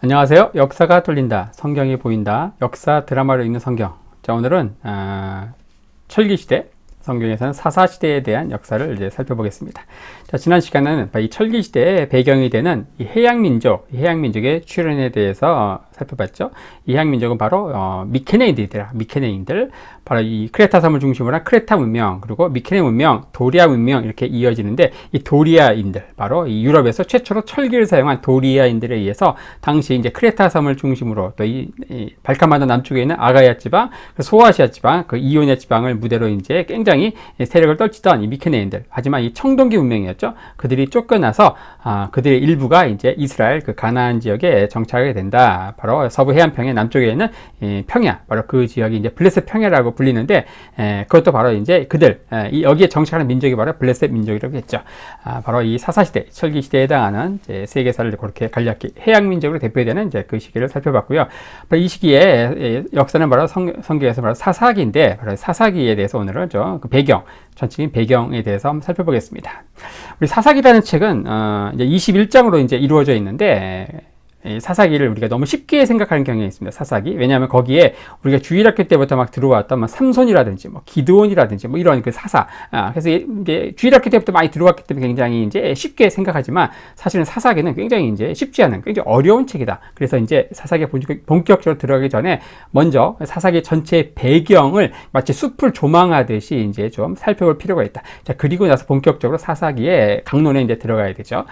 안녕하세요. 역사가 뚫린다. 성경이 보인다. 역사 드라마로 읽는 성경. 자, 오늘은 철기시대, 성경에서는 사사시대에 대한 역사를 이제 살펴보겠습니다. 자, 지난 시간에는 이 철기시대의 배경이 되는 이 해양민족의 출현에 대해서 살펴봤죠. 이 해양민족은 바로 미케네인들이더라. 미케네인들, 바로 이 크레타 섬을 중심으로 한 크레타 문명, 그리고 미케네 문명, 도리아 문명 이렇게 이어지는데, 이 도리아인들, 바로 이 유럽에서 최초로 철기를 사용한 도리아인들에 의해서 당시 이제 크레타 섬을 중심으로 또 이 발칸반도 남쪽에 있는 아가야 지방, 소아시아 지방, 그 이오니아 지방을 무대로 이제 굉장히 세력을 떨치던 이 미케네인들. 하지만 이 청동기 문명이었죠. 그들이 쫓겨나서 그들의 일부가 이제 이스라엘 그 가나안 지역에 정착하게 된다. 바로 서부 해안평의 남쪽에 있는 평야, 바로 그 지역이 이제 블레셋 평야라고 불리는데, 그것도 바로 이제 그들 여기에 정착하는 민족이 바로 블레셋 민족이라고 했죠. 바로 이 사사시대, 철기시대에 해당하는 세계사를 그렇게 간략히 해양민족으로 대표되는 이제 그 시기를 살펴봤고요. 이 시기의 역사는 바로 성경에서 바로 사사기인데, 바로 사사기에 대해서 오늘은 그 배경, 전체적인 배경에 대해서 한번 살펴보겠습니다. 우리 사사기라는 책은 이제 21장으로 이제 이루어져 있는데, 사사기를 우리가 너무 쉽게 생각하는 경향이 있습니다. 사사기. 왜냐하면 거기에 우리가 주일학교 때부터 막 들어왔던 뭐 삼손이라든지 뭐 기드온이라든지 뭐 이런 그 사사. 그래서 이제 주일학교 때부터 많이 들어왔기 때문에 굉장히 이제 쉽게 생각하지만, 사실은 사사기는 굉장히 이제 쉽지 않은, 굉장히 어려운 책이다. 그래서 이제 사사기에 본격적으로 들어가기 전에 먼저 사사기 전체의 배경을 마치 숲을 조망하듯이 이제 좀 살펴볼 필요가 있다. 자, 그리고 나서 본격적으로 사사기의 강론에 이제 들어가야 되죠.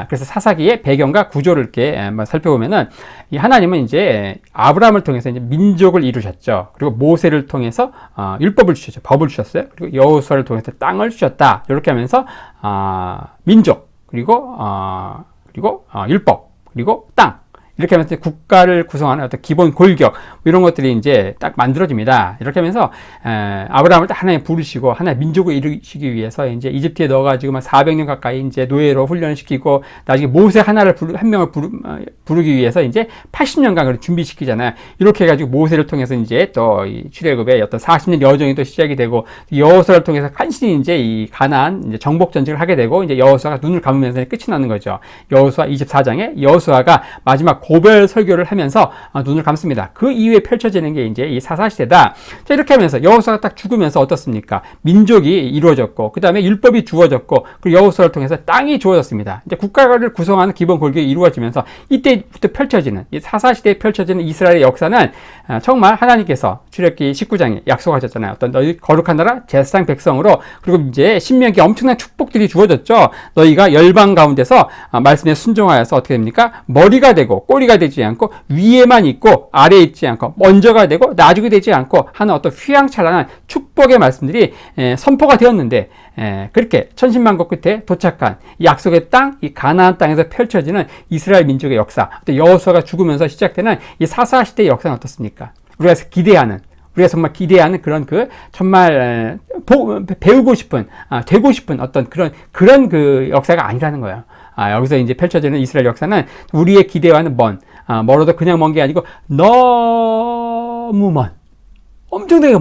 그래서 사사기의 배경과 구조를 이렇게 한번 살펴보면은, 이 하나님은 이제 아브라함을 통해서 이제 민족을 이루셨죠. 그리고 모세를 통해서 율법을 주셨죠. 법을 주셨어요. 그리고 여호수아를 통해서 땅을 주셨다. 이렇게 하면서 민족, 그리고 율법, 그리고 땅, 이렇게 하면서 국가를 구성하는 어떤 기본 골격, 이런 것들이 이제 딱 만들어집니다. 이렇게 하면서 아브라함을 딱 하나님 부르시고 하나의 민족을 이루시기 위해서 이제 이집트에 넣어가지고 400년 가까이 이제 노예로 훈련시키고, 나중에 모세 한 명을 부르기 위해서 이제 80년간 준비시키잖아요. 이렇게 해가지고 모세를 통해서 이제 또 이 출애굽의 어떤 40년 여정이 또 시작이 되고, 여호수아를 통해서 간신히 이제 이 가나안 이제 정복 전쟁을 하게 되고, 이제 여호수아가 눈을 감으면서 끝이 나는 거죠. 여호수아 24장에 여호수아가 마지막 고별 설교를 하면서 눈을 감습니다. 그 이후에 펼쳐지는 게 이제 이 사사시대다. 자, 이렇게 하면서 여호수아가 딱 죽으면서 어떻습니까? 민족이 이루어졌고, 그 다음에 율법이 주어졌고, 그리고 여호수아를 통해서 땅이 주어졌습니다. 이제 국가를 구성하는 기본 골격이 이루어지면서 이때부터 펼쳐지는, 이 사사시대에 펼쳐지는 이스라엘의 역사는 정말 하나님께서 출애굽기 19장에 약속하셨잖아요. 어떤 너희 거룩한 나라 제사장 백성으로, 그리고 이제 신명기에 엄청난 축복들이 주어졌죠. 너희가 열방 가운데서 말씀에 순종하여서 어떻게 됩니까? 머리가 되고 꼬리가 되지 않고, 위에만 있고 아래에 있지 않고, 먼저가 되고 나중에 되지 않고 하는 어떤 휘황찬란한 축복의 말씀들이 선포가 되었는데, 그렇게 천신만고 끝에 도착한 이 약속의 땅, 이 가나안 땅에서 펼쳐지는 이스라엘 민족의 역사, 또 여호수아가 죽으면서 시작되는 이 사사시대의 역사는 어떻습니까? 우리가 정말 기대하는 그런 정말 배우고 싶은, 되고 싶은 어떤 그런 그 역사가 아니라는 거예요. 여기서 이제 펼쳐지는 이스라엘 역사는 우리의 기대와는 멀어도 그냥 먼 게 아니고 너무 엄청나게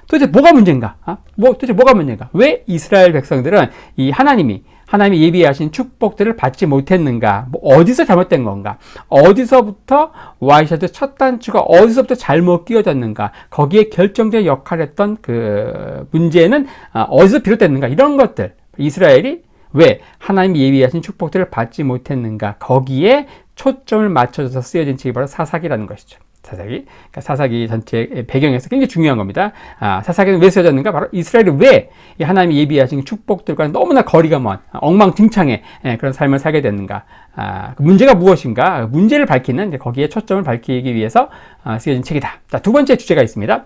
도대체 뭐가 문제인가? 도대체 뭐가 문제인가? 왜 이스라엘 백성들은 이 하나님이 예비하신 축복들을 받지 못했는가? 어디서 잘못된 건가? 어디서부터 와이셔츠 첫 단추가 어디서부터 잘못 끼워졌는가? 거기에 결정적 역할을 했던 그 문제는 어디서 비롯됐는가? 이런 것들, 이스라엘이 왜 하나님이 예비하신 축복들을 받지 못했는가? 거기에 초점을 맞춰줘서 쓰여진 책이 바로 사사기라는 것이죠. 그러니까 사사기 전체 배경에서 굉장히 중요한 겁니다. 사사기는 왜 쓰여졌는가? 바로 이스라엘이 왜 하나님이 예비하신 축복들과 너무나 거리가 먼 엉망진창의 그런 삶을 살게 됐는가? 그 문제가 무엇인가? 문제를 밝히는, 거기에 초점을 밝히기 위해서 쓰여진 책이다. 자, 두 번째 주제가 있습니다.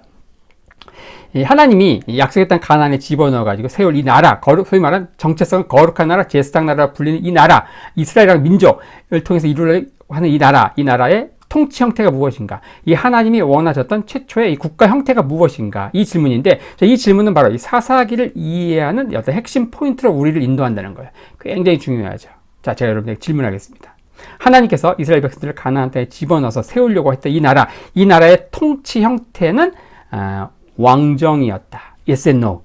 하나님이 약속의 땅 가나안에 집어넣어가지고 세울 이 나라, 소위 말하는 정체성 거룩한 나라, 제사장 나라로 불리는 이 나라, 이스라엘이라는 민족을 통해서 이루려 하는 이 나라의 통치 형태가 무엇인가? 이 하나님이 원하셨던 최초의 이 국가 형태가 무엇인가? 이 질문인데, 이 질문은 바로 이 사사기를 이해하는 어떤 핵심 포인트로 우리를 인도한다는 거예요. 굉장히 중요하죠. 자, 제가 여러분에게 질문하겠습니다. 하나님께서 이스라엘 백성들을 가나안 땅에 집어넣어서 세우려고 했던 이 나라의 통치 형태는 왕정이었다. Yes and no.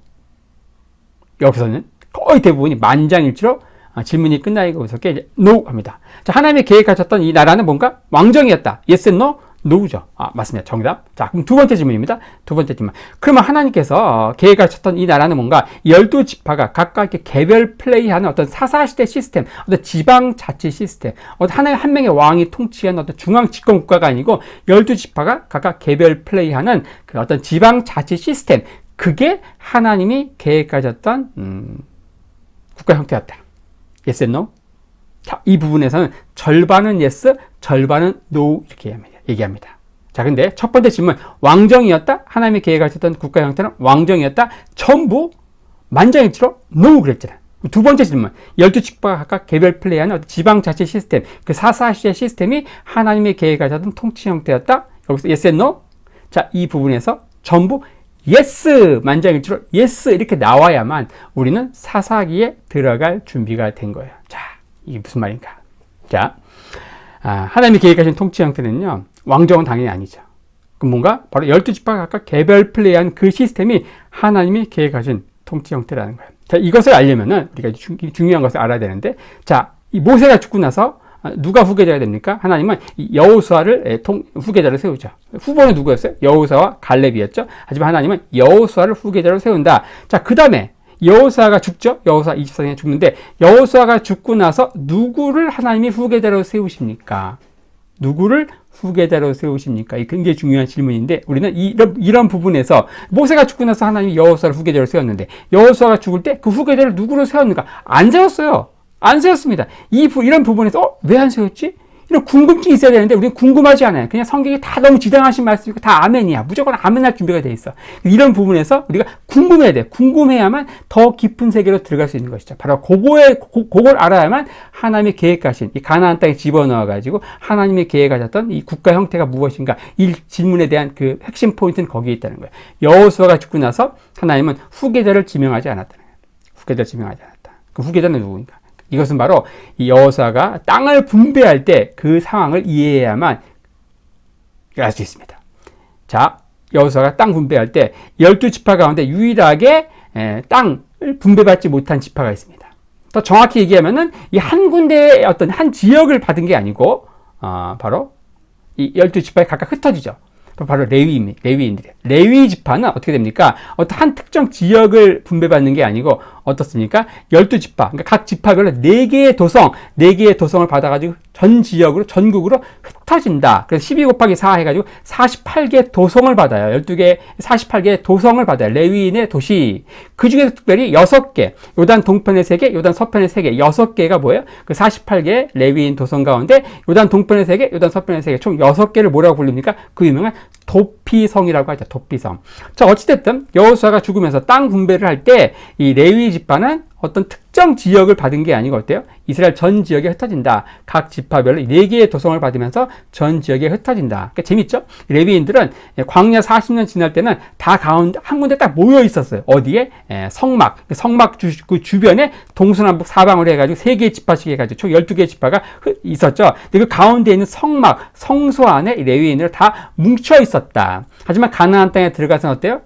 여기서는 거의 대부분이 만장일치로 질문이 끝나기가 무섭게 이제 no 합니다. 자, 하나님의 계획하셨던 이 나라는 뭔가 왕정이었다. yes and no? no죠. 맞습니다. 정답. 자, 그럼 두 번째 질문입니다. 두 번째 질문. 그러면 하나님께서 계획하셨던 이 나라는 뭔가 12지파가 각각 이렇게 개별 플레이하는 어떤 사사시대 시스템, 어떤 지방자치 시스템, 하나의 한 명의 왕이 통치하는 어떤 중앙 집권 국가가 아니고 12지파가 각각 개별 플레이하는 그 어떤 지방자치 시스템, 그게 하나님이 계획하셨던 국가 형태였다. yes and no? 자, 이 부분에서는 절반은 yes, 절반은 no 이렇게 얘기합니다. 자, 근데 첫 번째 질문, 왕정이었다? 하나님이 계획하셨던 국가 형태는 왕정이었다? 전부 만장일치로 no 그랬잖아. 두 번째 질문, 12지파가 각각 개별 플레이하는 지방자치 시스템, 그 사사시대 시스템이 하나님이 계획하셨던 통치 형태였다? 여기서 yes and no? 자, 이 부분에서 전부 yes, 만장일치로 yes 이렇게 나와야만 우리는 사사기에 들어갈 준비가 된 거예요. 자, 이게 무슨 말인가? 자, 하나님이 계획하신 통치 형태는요, 왕정은 당연히 아니죠. 그럼 뭔가 바로 12지파가 각각 개별 플레이한 그 시스템이 하나님이 계획하신 통치 형태라는 거예요. 자, 이것을 알려면은 우리가 중요한 것을 알아야 되는데, 자, 이 모세가 죽고 나서 누가 후계자가 됩니까? 하나님은 여호수아를 후계자로 세우죠. 후보는 누구였어요? 여호수아와 갈렙이었죠. 하지만 하나님은 여호수아를 후계자로 세운다. 자, 그 다음에 여호수아가 죽죠. 여호수아 24년에 죽는데 여호수아가 죽고 나서 누구를 하나님이 후계자로 세우십니까? 누구를 후계자로 세우십니까? 이 굉장히 중요한 질문인데, 우리는 이런 부분에서 모세가 죽고 나서 하나님이 여호수아를 후계자로 세웠는데 여호수아가 죽을 때 그 후계자를 누구로 세웠는가? 안 세웠어요. 안 세웠습니다. 이런 부분에서 왜 안 세웠지? 이런 궁금증이 있어야 되는데 우리는 궁금하지 않아요. 그냥 성경이 다 너무 지당하신 말씀이고 다 아멘이야. 무조건 아멘할 준비가 돼 있어. 이런 부분에서 우리가 궁금해야 돼. 궁금해야만 더 깊은 세계로 들어갈 수 있는 것이죠. 바로 그걸 알아야만 하나님의 계획하신 이 가나안 땅에 집어넣어가지고 하나님의 계획하셨던 이 국가 형태가 무엇인가, 이 질문에 대한 그 핵심 포인트는 거기에 있다는 거예요. 여호수아가 죽고 나서 하나님은 후계자를 지명하지 않았다는 거예요. 후계자를 지명하지 않았다. 그 후계자는 누구인가? 이것은 바로 이 여호수아가 땅을 분배할 때 그 상황을 이해해야만 알 수 있습니다. 자, 여호수아가 땅 분배할 때 12지파 가운데 유일하게 땅을 분배받지 못한 지파가 있습니다. 더 정확히 얘기하면은 이 한 군데의 어떤 한 지역을 받은 게 아니고 바로 이 12지파에 각각 흩어지죠. 바로 레위인들이에요. 레위 지파는 어떻게 됩니까? 어떤 한 특정 지역을 분배받는 게 아니고 어떻습니까? 12지파, 그러니까 각 지파별로 4개의 도성을 받아가지고 전 지역으로, 전국으로 흩어진다. 그래서 12 곱하기 4 해가지고 48개 도성을 받아요. 48개의 도성을 받아요. 레위인의 도시. 그 중에서 특별히 6개, 요단 동편에 3개, 요단 서편에 3개, 6개가 뭐예요? 그 48개의 레위인 도성 가운데 요단 동편에 3개, 요단 서편에 3개, 총 6개를 뭐라고 불립니까? 그 유명한 도피성이라고 하죠. 도피성. 자, 어찌됐든 여호수아가 죽으면서 땅 분배를 할 때 이 레위 지파는 어떤 특정 지역을 받은 게 아니고 어때요? 이스라엘 전 지역에 흩어진다. 각 지파별로 4개의 도성을 받으면서 전 지역에 흩어진다. 그러니까 재밌죠? 레위인들은 광야 40년 지날 때는 다 가운데 한 군데 딱 모여 있었어요. 어디에? 성막 그 주변에 동서남북 사방으로 해가지고 3개의 지파씩 해가지고 총 12개의 지파가 있었죠. 근데 그 가운데 있는 성소 안에 레위인들 다 뭉쳐 있었다. 하지만 가나안 땅에 들어가서는 어때요?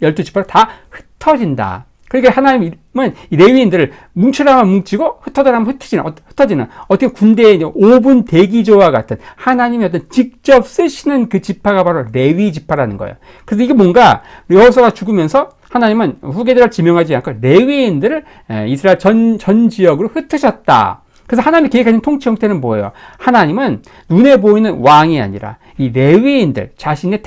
12지파로 다 흩어진다. 그러니까 하나님은 이 레위인들을 뭉쳐라면 뭉치고 흩어져라면 흩어지는 어떻게 군대의 5분 대기조와 같은 하나님의 어떤 직접 쓰시는 그 지파가 바로 레위 지파라는 거예요. 그래서 이게 뭔가 여호수아가 죽으면서 하나님은 후계자를 지명하지 않고 레위인들을 이스라엘 전 지역으로 흩으셨다. 그래서 하나님이 계획하신 통치 형태는 뭐예요? 하나님은 눈에 보이는 왕이 아니라 이 레위인들, 자신의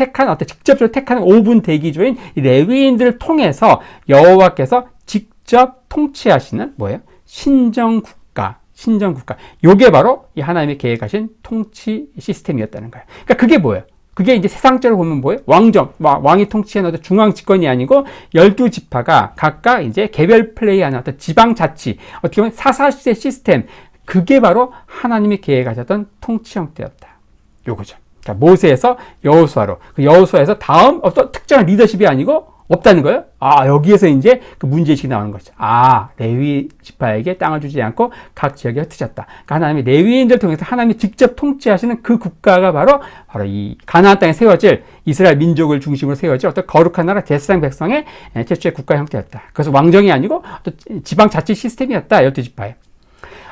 직접적으로 택하는 5분 대기조인 이 레위인들을 통해서 여호와께서 직접 통치하시는 뭐예요? 신정국가. 요게 바로 이 하나님의 계획하신 통치 시스템이었다는 거예요. 그러니까 그게 뭐예요? 그게 이제 세상적으로 보면 뭐예요? 왕이 통치하는 어떤 중앙 집권이 아니고 12지파가 각각 이제 개별 플레이하는 어떤 지방자치, 어떻게 보면 사사시대 시스템, 그게 바로 하나님이 계획하셨던 통치 형태였다. 요거죠. 자, 모세에서 여호수아로, 그 여호수아에서 다음 어떤 특정한 리더십이 아니고 없다는 거예요. 여기에서 이제 그 문제의식이 나오는 거죠. 레위 지파에게 땅을 주지 않고 각 지역에 흩어졌다. 그러니까 하나님이 레위인들을 통해서 하나님이 직접 통치하시는 그 국가가 바로 이 가나안 땅에 세워질 이스라엘 민족을 중심으로 세워질 어떤 거룩한 나라 제사장 백성의 최초의 국가 형태였다. 그래서 왕정이 아니고 또 지방 자치 시스템이었다. 12지파에.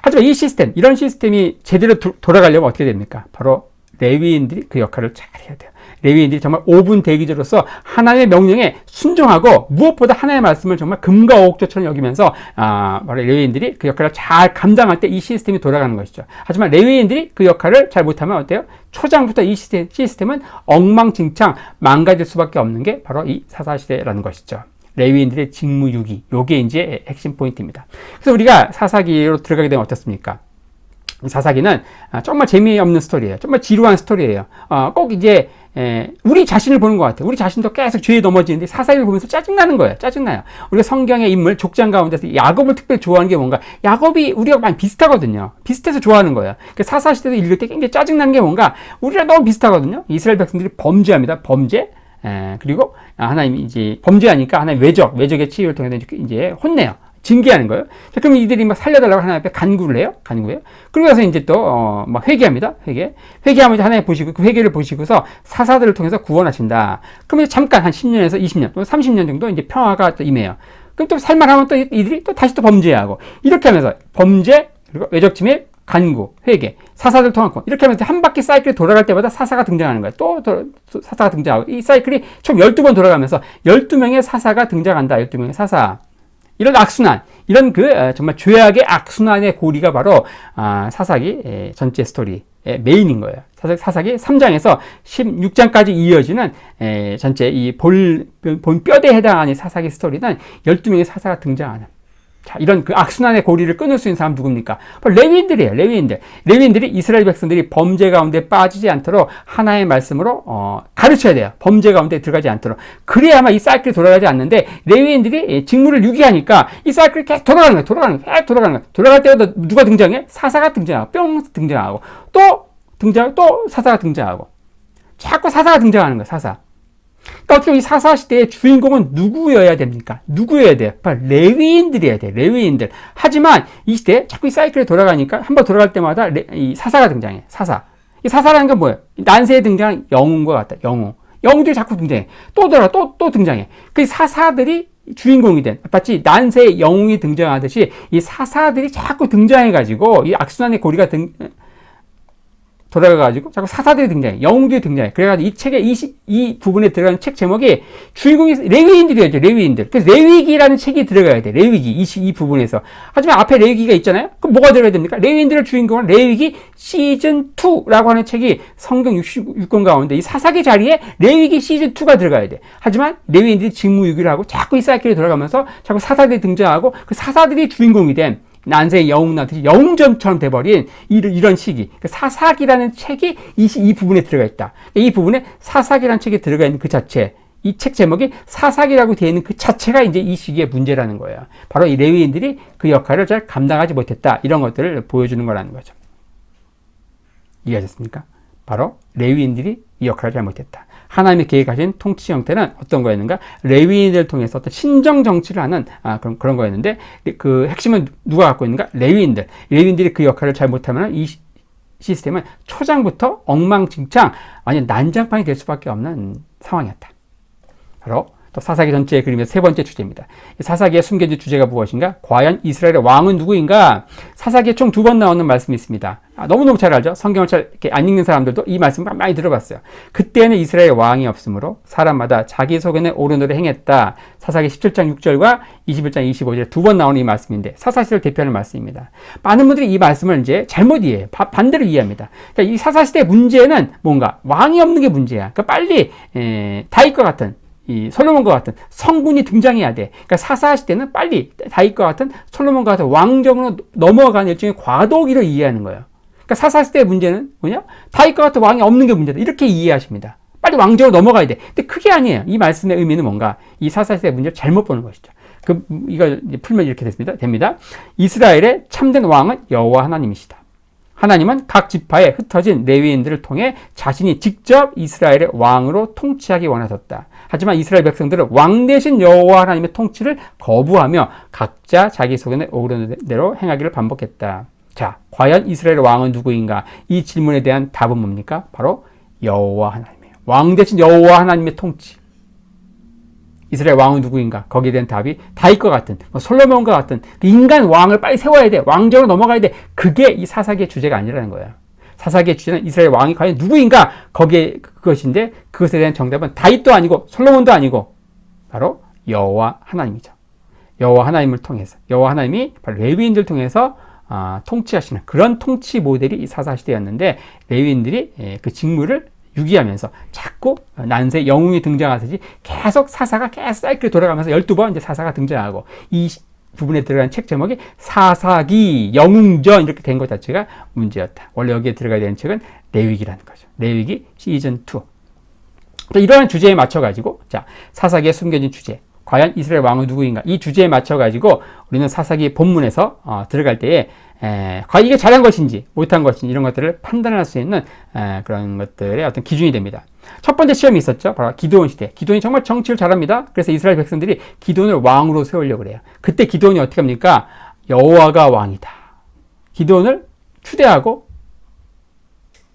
하지만 이 시스템, 이런 시스템이 제대로 돌아가려면 어떻게 됩니까? 바로 레위인들이 그 역할을 잘 해야 돼요. 레위인들이 정말 5분 대기자로서 하나님의 명령에 순종하고 무엇보다 하나님의 말씀을 정말 금과 옥조처럼 여기면서 바로 레위인들이 그 역할을 잘 감당할 때 이 시스템이 돌아가는 것이죠. 하지만 레위인들이 그 역할을 잘 못하면 어때요? 초장부터 이 시스템은 엉망진창 망가질 수밖에 없는 게 바로 이 사사시대라는 것이죠. 레위인들의 직무유기, 요게 이제 핵심 포인트입니다. 그래서 우리가 사사기로 들어가게 되면 어떻습니까? 사사기는 정말 재미없는 스토리예요. 정말 지루한 스토리예요. 꼭 이제 우리 자신을 보는 것 같아요. 우리 자신도 계속 죄에 넘어지는데 사사기를 보면서 짜증나는 거예요. 짜증나요. 우리가 성경의 인물, 족장 가운데서 야곱을 특별히 좋아하는 게 뭔가, 야곱이 우리가 많이 비슷하거든요. 비슷해서 좋아하는 거예요. 사사시대도 읽을 때 굉장히 짜증나는 게 뭔가, 우리랑 너무 비슷하거든요. 이스라엘 백성들이 범죄합니다. 범죄. 그리고 하나님이 이제 범죄하니까 하나님 외적의 치유를 통해서 이제 혼내요. 징계하는 거예요. 자, 그럼 이들이 막 살려달라고 하나님 앞에 간구를 해요. 간구해요. 그러고 나서 이제 또, 막 회개합니다. 회개하면 하나님 보시고, 그 회개를 보시고서 사사들을 통해서 구원하신다. 그러면 잠깐 한 10년에서 20년, 또는 30년 정도 이제 평화가 또 임해요. 그럼 또 살만하면 또 이들이 또 다시 또 범죄하고, 이렇게 하면서 범죄, 그리고 외적 침해, 간구, 회개, 사사들 통한 권, 이렇게 하면서 한 바퀴 사이클이 돌아갈 때마다 사사가 등장하는 거예요. 또 사사가 등장하고, 이 사이클이 총 12번 돌아가면서 12명의 사사가 등장한다. 12명의 사사. 이런 악순환, 이런 정말 죄악의 악순환의 고리가 바로 사사기 전체 스토리의 메인인 거예요. 사사기 3장에서 16장까지 이어지는 전체 이 본 뼈대에 해당하는 사사기 스토리는 12명의 사사가 등장하는, 자, 이런 그 악순환의 고리를 끊을 수 있는 사람 누굽니까? 바로 레위인들이에요. 레위인들이 이스라엘 백성들이 범죄 가운데 빠지지 않도록 하나의 말씀으로 가르쳐야 돼요. 범죄 가운데 들어가지 않도록. 그래야만 이 사이클이 돌아가지 않는데, 레위인들이 직무를 유기하니까 이 사이클이 계속 돌아가는 거예요. 돌아갈 때마다 누가 등장해? 사사가 등장하고, 뿅 등장하고, 또 사사가 등장하고. 자꾸 사사가 등장하는 거예요. 사사. 그러니까 어떻게 이 사사시대의 주인공은 누구여야 됩니까? 누구여야 돼요? 바로 레위인들이어야 돼요. 레위인들. 하지만 이 시대에 자꾸 이 사이클에 돌아가니까 한번 돌아갈 때마다 이 사사가 등장해. 사사. 이 사사라는 건 뭐예요? 난세에 등장한 영웅과 같다. 영웅들이 자꾸 등장해. 또 등장해. 그 사사들이 주인공이 된, 마치 난세의 영웅이 등장하듯이 이 사사들이 자꾸 등장해가지고 이 악순환의 고리가 돌아가가지고 자꾸 사사들이 등장해. 영웅들이 등장해. 그래가지고 이 책의 이 부분에 들어가는 책 제목이 주인공이 레위인들이었죠. 레위인들. 그래서 레위기라는 책이 들어가야 돼. 레위기. 이 부분에서. 하지만 앞에 레위기가 있잖아요. 그럼 뭐가 들어가야 됩니까? 레위인들을 주인공은 레위기 시즌2라고 하는 책이 성경 66권 가운데 이 사사기 자리에 레위기 시즌2가 들어가야 돼. 하지만 레위인들이 직무유기를 하고 자꾸 이 사이클이 돌아가면서 자꾸 사사들이 등장하고 그 사사들이 주인공이 된 난세의 영웅나듯이 영웅전처럼 돼버린 이런 시기. 사사기라는 책이 이 부분에 들어가 있다. 이 부분에 사사기라는 책이 들어가 있는 그 자체, 이 책 제목이 사사기라고 되어 있는 그 자체가 이제 이 시기의 문제라는 거예요. 바로 이 레위인들이 그 역할을 잘 감당하지 못했다. 이런 것들을 보여주는 거라는 거죠. 이해하셨습니까? 바로 레위인들이 이 역할을 잘 못했다. 하나님의 계획하신 통치 형태는 어떤 거였는가? 레위인들을 통해서 어떤 신정 정치를 하는 그런 거였는데, 그 핵심은 누가 갖고 있는가? 레위인들이 그 역할을 잘 못하면 이 시스템은 초장부터 엉망진창, 완전 난장판이 될 수밖에 없는 상황이었다. 바로 또 사사기 전체의 그림의 세 번째 주제입니다. 사사기의 숨겨진 주제가 무엇인가? 과연 이스라엘의 왕은 누구인가? 사사기에 총 2번 나오는 말씀이 있습니다. 너무너무 잘 알죠? 성경을 잘 이렇게 안 읽는 사람들도 이 말씀을 많이 들어봤어요. 그때는 이스라엘 왕이 없으므로 사람마다 자기 소견에 옳은 일을 행했다. 사사기 17장 6절과 21장 25절에 2번 나오는 이 말씀인데, 사사시대를 대표하는 말씀입니다. 많은 분들이 이 말씀을 이제 잘못 이해해요. 반대로 이해합니다. 그러니까 이 사사시대의 문제는 뭔가 왕이 없는 게 문제야. 그러니까 빨리 다윗과 같은, 이 솔로몬과 같은 성군이 등장해야 돼. 그러니까 사사시대는 빨리 다윗과 같은 솔로몬과 같은 왕정으로 넘어가는 일종의 과도기로 이해하는 거예요. 그러니까 사사시대의 문제는 뭐냐? 다윗과 같은 왕이 없는 게 문제다. 이렇게 이해하십니다. 빨리 왕정으로 넘어가야 돼. 근데 그게 아니에요. 이 말씀의 의미는 뭔가? 이 사사시대의 문제를 잘못 보는 것이죠. 이걸 풀면 이렇게 됩니다. 이스라엘의 참된 왕은 여호와 하나님이시다. 하나님은 각 지파에 흩어진 레위인들을 통해 자신이 직접 이스라엘의 왕으로 통치하기 원하셨다. 하지만 이스라엘 백성들은 왕 대신 여호와 하나님의 통치를 거부하며 각자 자기 소견에 오르는 대로 행하기를 반복했다. 자, 과연 이스라엘의 왕은 누구인가? 이 질문에 대한 답은 뭡니까? 바로 여호와 하나님이에요. 왕 대신 여호와 하나님의 통치. 이스라엘 왕은 누구인가? 거기에 대한 답이 다윗과 같은, 솔로몬과 같은 인간 왕을 빨리 세워야 돼. 왕정으로 넘어가야 돼. 그게 이 사사기의 주제가 아니라는 거예요. 사사기의 주제는 이스라엘 왕이 과연 누구인가? 거기에 그것인데 그것에 대한 정답은 다윗도 아니고 솔로몬도 아니고 바로 여호와 하나님이죠. 여호와 하나님을 통해서 여호와 하나님이 바로 레위인들 통해서 통치하시는 그런 통치 모델이 이 사사시대였는데 레위인들이 그 직무를 유기하면서 자꾸 난세 영웅이 등장하듯이 계속 사사가 계속 사이클 돌아가면서 12번 이제 사사가 등장하고 이 부분에 들어간 책 제목이 사사기 영웅전 이렇게 된 것 자체가 문제였다. 원래 여기에 들어가야 되는 책은 레위기라는 거죠. 레위기 시즌 2. 이러한 주제에 맞춰가지고 자 사사기에 숨겨진 주제 과연 이스라엘 왕은 누구인가 이 주제에 맞춰가지고 우리는 사사기 본문에서 들어갈 때에 과연 이게 잘한 것인지 못한 것인지 이런 것들을 판단할 수 있는 그런 것들의 어떤 기준이 됩니다. 첫 번째 시험이 있었죠. 바로 기드온 시대. 기드온이 정말 정치를 잘합니다. 그래서 이스라엘 백성들이 기드온을 왕으로 세우려고 그래요. 그때 기드온이 어떻게 합니까? 여호와가 왕이다. 기드온을 추대하고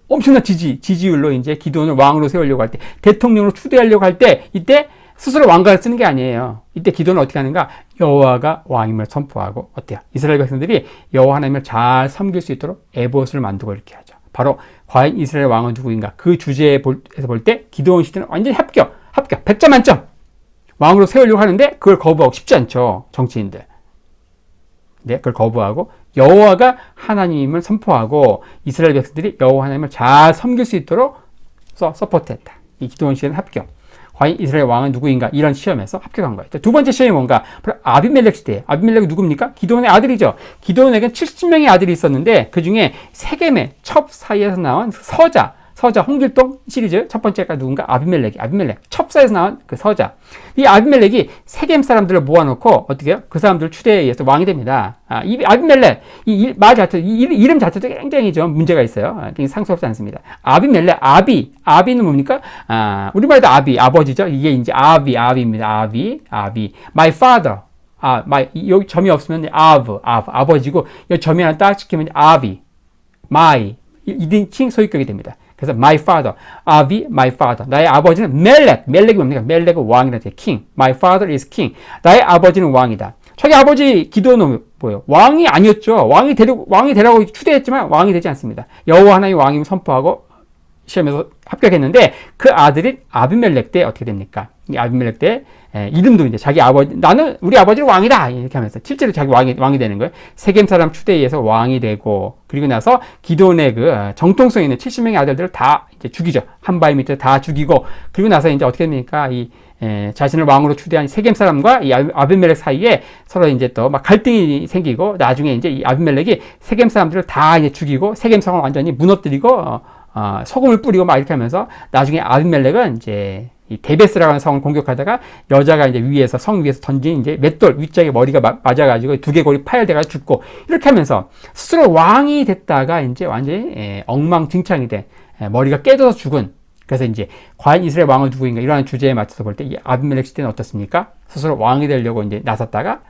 엄청난 지지율로 이제 기드온을 왕으로 세우려고 할 때, 대통령으로 추대하려고 할 때, 이때 스스로 왕가를 쓰는 게 아니에요. 이때 기도는 어떻게 하는가? 여호와가 왕임을 선포하고 어때요? 이스라엘 백성들이 여호와 하나님을 잘 섬길 수 있도록 에봇을 만들고 이렇게 하죠. 바로 과연 이스라엘 왕은 누구인가? 그 주제에서 볼 때 기드온 시대는 완전히 합격 100점 만점 왕으로 세우려고 하는데 그걸 거부하고 싶지 않죠. 정치인들. 네, 그걸 거부하고 여호와가 하나님을 선포하고 이스라엘 백성들이 여호와 하나님을 잘 섬길 수 있도록 서포트했다. 이 기드온 시대는 합격. 과연 이스라엘 왕은 누구인가? 이런 시험에서 합격한 거예요. 두 번째 시험이 뭔가? 바로 아비멜렉 시대예요. 아비멜렉이 누굽니까? 기드온의 아들이죠. 기드온에게는 70명의 아들이 있었는데 그 중에 세겜의 첩 사이에서 나온 서자 홍길동 시리즈 첫 번째가 누군가? 아비멜렉 첩사에서 나온 그 서자. 이 아비멜렉이 세겜 사람들을 모아놓고 어떻게 해요? 그 사람들 추대에 의해서 왕이 됩니다. 이 아비멜렉 이름 자체도 굉장히 좀 문제가 있어요. 굉장히 상스럽지 않습니다. 아비멜렉 아비는 뭡니까? 우리말도 아버지죠. 이게 이제 아비입니다. 아비 my father 여기 점이 없으면 아버지고 여기 점이 하나 딱 찍히면 아비 my 2인칭 소유격이 됩니다. 그래서 my father, my father. 나의 아버지는 멜렉이 뭡니까? 멜렉은 왕이라 돼. king. My father is king. 나의 아버지는 왕이다. 자기 아버지 기드온은 뭐예요? 왕이 아니었죠. 왕이 되라고 추대했지만 왕이 되지 않습니다. 여호와 하나님의 왕임을 선포하고 시험에서 합격했는데 그 아들인 아비멜렉 때 어떻게 됩니까? 이 아비멜렉 때 이름도 이제 자기 나는 우리 아버지는 왕이다 이렇게 하면서 실제로 자기 왕이 되는 거예요. 세겜 사람 추대에 의해서 왕이 되고 그리고 나서 기드온의 그 정통성 있는 70명의 아들들을 다 이제 죽이죠. 한 발 밑에 다 죽이고 그리고 나서 이제 어떻게 됩니까? 자신을 왕으로 추대한 세겜 사람과 이 아비멜렉 사이에 서로 이제 또 막 갈등이 생기고 나중에 이제 이 아비멜렉이 세겜 사람들을 다 이제 죽이고 세겜 성을 완전히 무너뜨리고 소금을 뿌리고 막 이렇게 하면서 나중에 아비멜렉은 이제 이 데베스라고 하는 성을 공격하다가 여자가 이제 성 위에서 던진 이제 맷돌 윗짝에 머리가 맞아가지고 두개골이 파열돼가지고 죽고 이렇게 하면서 스스로 왕이 됐다가 이제 완전히 엉망진창이 돼 머리가 깨져서 죽은 그래서 이제 과연 이스라엘 왕은 누구인가 이러한 주제에 맞춰서 볼 때 이 아비멜렉 시대는 어떻습니까? 스스로 왕이 되려고 이제 나섰다가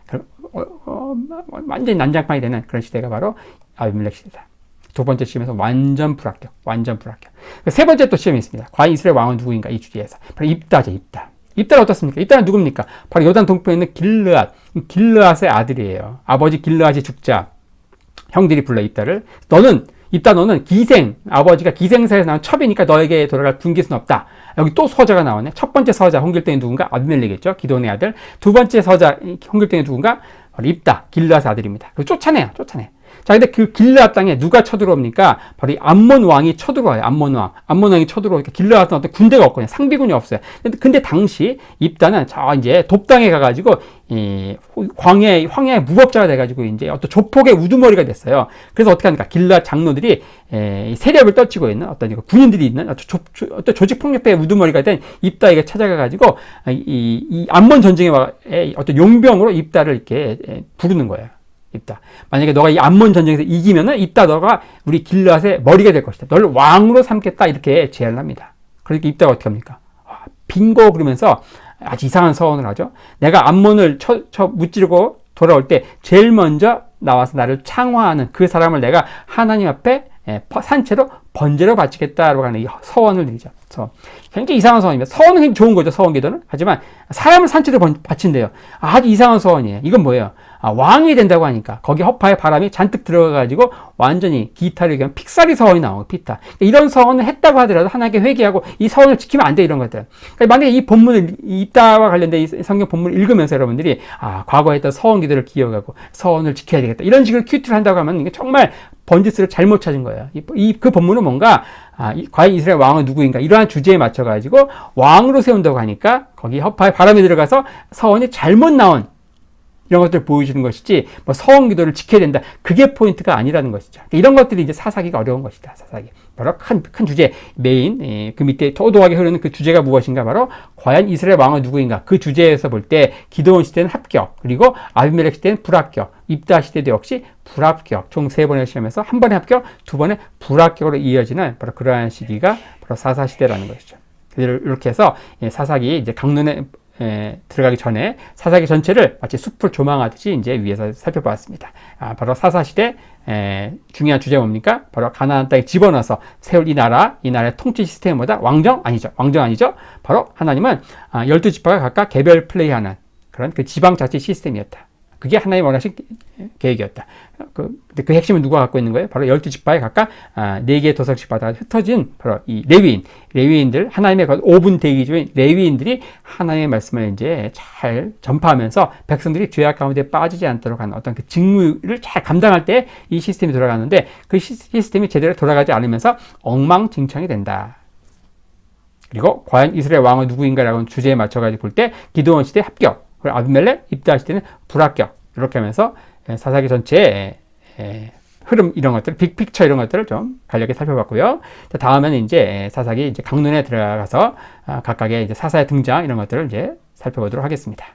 완전히 난장판이 되는 그런 시대가 바로 아비멜렉 시대다. 두 번째 시험에서 완전 불합격. 세 번째 또 시험이 있습니다. 과연 이스라엘 왕은 누구인가 이 주제에서. 바로 입다죠. 입다는 어떻습니까? 입다는 누굽니까? 바로 요단 동편에 있는 길르앗의 아들이에요. 아버지 길르앗이 죽자 형들이 불러 입다를 너는 아버지가 기생사에서 나온 첩이니까 너에게 돌아갈 분깃은 없다. 여기 또 서자가 나오네. 첫 번째 서자 홍길동이 누군가? 아비멜렉이겠죠. 기드온의 아들. 두 번째 서자 홍길동이 누군가? 바로 입다 길르앗의 아들입니다. 그리고 쫓아내요. 자, 근데 그 길르앗 땅에 누가 쳐들어옵니까? 바로 이 암몬 왕이 쳐들어와요. 암몬 왕이 쳐들어오니까 길르앗은 어떤 군대가 없거든요. 상비군이 없어요. 근데 당시 입다는 이제 돕당에 가가지고 황야의 무법자가 돼가지고 이제 어떤 조폭의 우두머리가 됐어요. 그래서 어떻게 합니까? 길르앗 장로들이 세력을 떨치고 있는 어떤 군인들이 있는 어떤 조직폭력배의 우두머리가 된 입다에게 찾아가가지고 이 암몬 전쟁에 어떤 용병으로 입다를 이렇게 부르는 거예요. 입다. 만약에 너가 이 암몬 전쟁에서 이기면은 입다 너가 우리 길르앗의 머리가 될 것이다. 너를 왕으로 삼겠다. 이렇게 제안을 합니다. 그러니까 입다가 어떻게 합니까? 빙고 그러면서 아주 이상한 서원을 하죠. 내가 암몬을 무찌르고 돌아올 때 제일 먼저 나와서 나를 창화하는 그 사람을 내가 하나님 앞에 산채로 번제로 바치겠다라고 하는 이 서원을 드리죠. 굉장히 이상한 서원입니다. 서원은 굉장히 좋은 거죠. 서원 기도는. 하지만 사람을 산채로 바친대요. 아주 이상한 서원이에요. 이건 뭐예요? 왕이 된다고 하니까 거기 허파에 바람이 잔뜩 들어가가지고 완전히 기타를 그냥 픽사리 서원이 나오고 피타. 이런 서원을 했다고 하더라도 하나님께 회개하고 이 서원을 지키면 안 돼, 이런 것들. 그러니까 만약에 이 본문을 이따와 관련된 이 성경 본문을 읽으면서 여러분들이 과거에 했던 서원 기도를 기억하고 서원을 지켜야 되겠다, 이런 식으로 큐티를 한다고 하면 이게 정말 번지스를 잘못 찾은 거예요. 그 본문은 뭔가 과연 이스라엘 왕은 누구인가, 이러한 주제에 맞춰가지고 왕으로 세운다고 하니까 거기 허파에 바람이 들어가서 서원이 잘못 나온 이런 것들을 보여주는 것이지, 뭐 서원 기도를 지켜야 된다, 그게 포인트가 아니라는 것이죠. 이런 것들이 이제 사사기가 어려운 것이다. 사사기 바로 큰 주제, 메인, 그 밑에 도도하게 흐르는 그 주제가 무엇인가, 바로 과연 이스라엘 왕은 누구인가, 그 주제에서 볼 때 기드온 시대는 합격, 그리고 아비멜렉 시대는 불합격, 입다 시대도 역시 불합격, 총 3번의 시험에서 한 번의 합격, 2번의 불합격으로 이어지는 바로 그러한 시기가 바로 사사 시대라는 것이죠. 이렇게 해서 사사기 이제 강론에 들어가기 전에 사사기 전체를 마치 숲을 조망하듯이 이제 위에서 살펴보았습니다. 바로 사사시대 중요한 주제가 뭡니까? 바로 가나안 땅에 집어넣어서 세울 이 나라의 통치 시스템이 뭐다? 왕정 아니죠. 바로 하나님은 12지파가 각각 개별 플레이하는 그런 그 지방자치 시스템이었다. 그게 하나님의 원하신 계획이었다. 그 핵심은 누가 갖고 있는 거예요? 바로 12지파에 각각 4개의 도석씩 받아 흩어진 바로 이 레위인들, 하나님의 5분 대기 중인 레위인들이 하나님의 말씀을 이제 잘 전파하면서 백성들이 죄악 가운데 빠지지 않도록 하는 어떤 그 직무를 잘 감당할 때 이 시스템이 돌아가는데, 그 시스템이 제대로 돌아가지 않으면서 엉망진창이 된다. 그리고 과연 이스라엘 왕은 누구인가라는 주제에 맞춰가지고 볼 때 기드온 시대 합격, 그리고 아비멜렉 입다 시대는 불합격, 이렇게 하면서 사사기 전체의 흐름, 이런 것들, 빅픽처 이런 것들을 좀 간략히 살펴봤고요. 다음에는 이제 사사기 이제 강론에 들어가서 각각의 이제 사사의 등장, 이런 것들을 이제 살펴보도록 하겠습니다.